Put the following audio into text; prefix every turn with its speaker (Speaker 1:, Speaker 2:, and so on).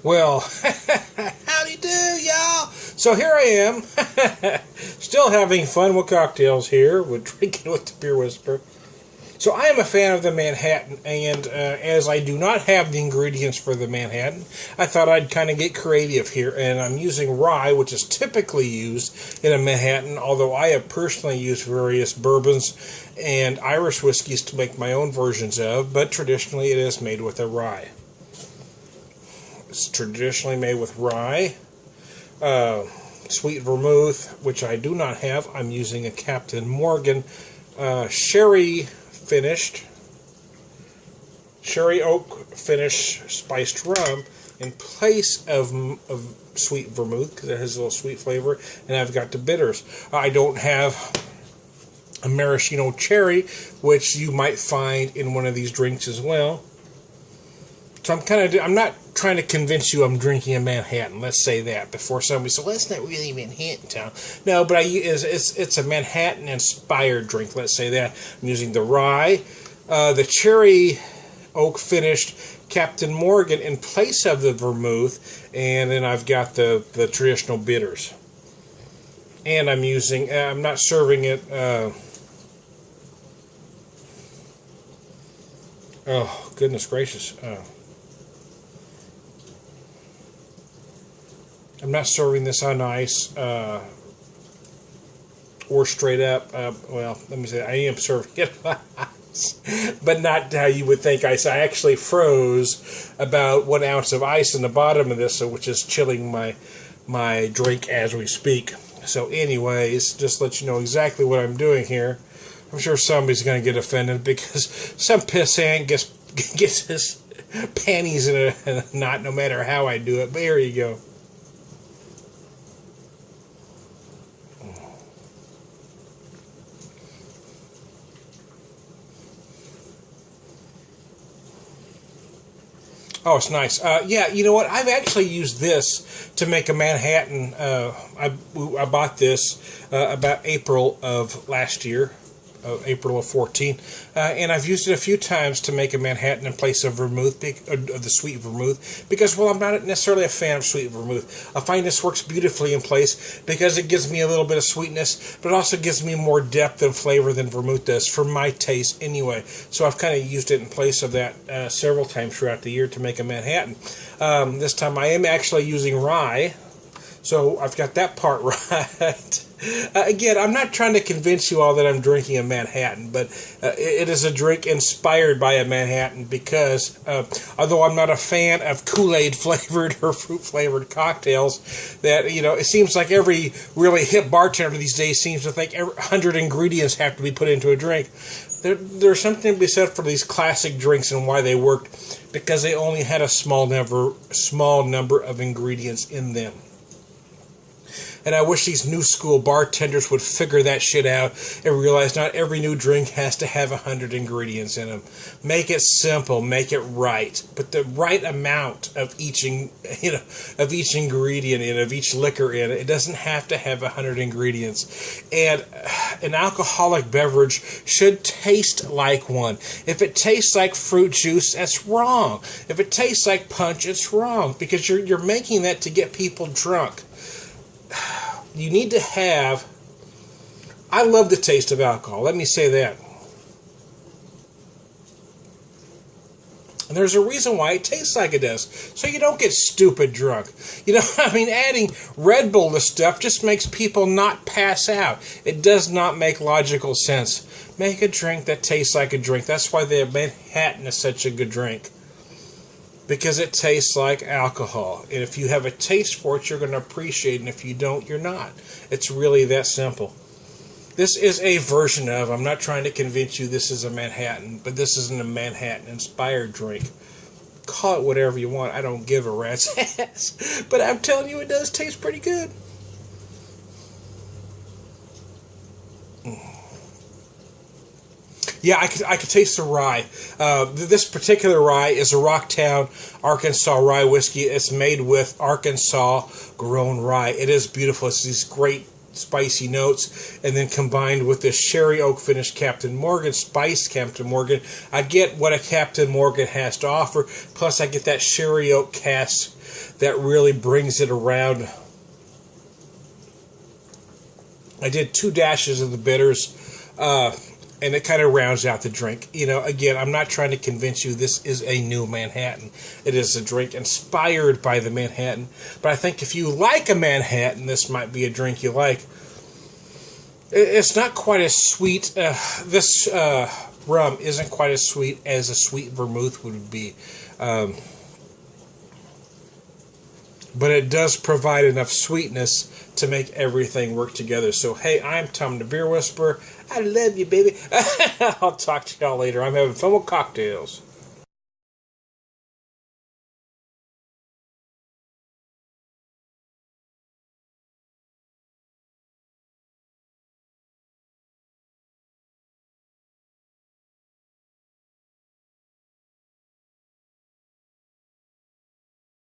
Speaker 1: Well, howdy do, y'all. So here I am, still having fun with cocktails here, with Drinking with the Beer Whisperer. So I am a fan of the Manhattan, and as I do not have the ingredients for the Manhattan, I thought I'd kind of get creative here, and I'm using rye, which is typically used in a Manhattan, although I have personally used various bourbons and Irish whiskeys to make my own versions of, but traditionally it is made with a rye. It's traditionally made with rye, sweet vermouth, which I do not have. I'm using a Captain Morgan sherry oak finished spiced rum in place of sweet vermouth because it has a little sweet flavor, and I've got the bitters. I don't have a maraschino cherry, which you might find in one of these drinks as well. So I'm not trying to convince you I'm drinking a Manhattan. Let's say that before somebody says, well, it's not really Manhattan town. No, but it's a Manhattan-inspired drink. Let's say that. I'm using the rye, the cherry oak finished Captain Morgan in place of the vermouth, and then I've got the traditional bitters. And I'm using, I'm not serving it, oh, goodness gracious. I'm not serving this on ice or straight up. Well, let me say, I am serving it on ice, but not how you would think ice. I actually froze about 1 ounce of ice in the bottom of this, which is chilling my drink as we speak. So anyways, just to let you know exactly what I'm doing here. I'm sure somebody's going to get offended because some pissant gets his panties in a knot no matter how I do it. But here you go. Oh, it's nice. Yeah, you know what? I've actually used this to make a Manhattan. I bought this about April of last year, April of 14, and I've used it a few times to make a Manhattan in place of vermouth, of the sweet vermouth, because, well, I'm not necessarily a fan of sweet vermouth. I find this works beautifully in place because it gives me a little bit of sweetness, but it also gives me more depth and flavor than vermouth does, for my taste anyway. So I've kind of used it in place of that several times throughout the year to make a Manhattan. This time I am actually using rye, so I've got that part right. Again, I'm not trying to convince you all that I'm drinking a Manhattan, but it is a drink inspired by a Manhattan because, although I'm not a fan of Kool-Aid flavored or fruit flavored cocktails, that, you know, it seems like every really hip bartender these days seems to think 100 ingredients have to be put into a drink. There's something to be said for these classic drinks and why they worked, because they only had a small number of ingredients in them. And I wish these new school bartenders would figure that shit out and realize not every new drink has to have 100 ingredients in them. Make it simple, make it right. Put the right amount of each ingredient in, of each liquor in. It doesn't have to have 100 ingredients. And an alcoholic beverage should taste like one. If it tastes like fruit juice, that's wrong. If it tastes like punch, it's wrong, because you're making that to get people drunk. You need to have... I love the taste of alcohol, let me say that. And there's a reason why it tastes like it does. So you don't get stupid drunk. You know, I mean, adding Red Bull to stuff just makes people not pass out. It does not make logical sense. Make a drink that tastes like a drink. That's why the Manhattan is such a good drink. Because it tastes like alcohol. And if you have a taste for it, you're going to appreciate it. And if you don't, you're not. It's really that simple. This is a version of, I'm not trying to convince you this is a Manhattan, but this isn't a Manhattan-inspired drink. Call it whatever you want. I don't give a rat's ass. But I'm telling you, it does taste pretty good. Yeah, I could taste the rye. This particular rye is a Rocktown, Arkansas rye whiskey. It's made with Arkansas grown rye. It is beautiful. It's these great spicy notes, and then combined with this sherry oak finish Captain Morgan, spiced Captain Morgan, I get what a Captain Morgan has to offer, plus I get that sherry oak cask that really brings it around. I did 2 dashes of the bitters, and it kind of rounds out the drink. You know, again, I'm not trying to convince you this is a new Manhattan. It is a drink inspired by the Manhattan. But I think if you like a Manhattan, this might be a drink you like. It's not quite as sweet. This rum isn't quite as sweet as a sweet vermouth would be. But it does provide enough sweetness to make everything work together. So, hey, I'm Tom the Beer Whisperer. I love you, baby. I'll talk to y'all later. I'm having fun with cocktails.